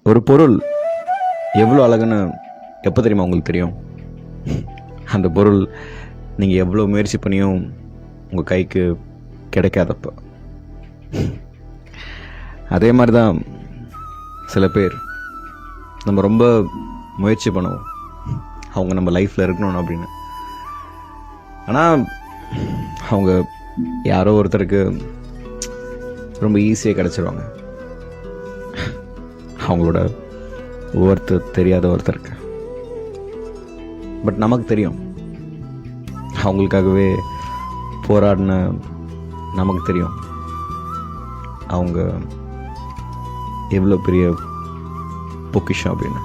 ஒரு பொருள் எவ்வளோ அழகுன்னு எப்போ தெரியுமா உங்களுக்கு தெரியும்? அந்த பொருள் நீங்கள் எவ்வளோ முயற்சி பண்ணியும் உங்கள் கைக்கு கிடைக்காதப்ப. அதே மாதிரி தான் சில பேர் நம்ம ரொம்ப முயற்சி பண்ணுவோம் அவங்க நம்ம லைஃப்பில் இருக்கணும் அப்படின்னு. ஆனால் அவங்க யாரோ ஒருத்தருக்கு ரொம்ப ஈஸியாக கிடச்சிருவாங்க. அவங்களோட ஒருத்தர் தெரியாத ஒருத்தருக்கு. பட் நமக்கு தெரியும், அவங்களுக்காகவே போராடின நமக்கு தெரியும் அவங்க எவ்வளோ பெரிய பொக்கிஷம் அப்படின்னு.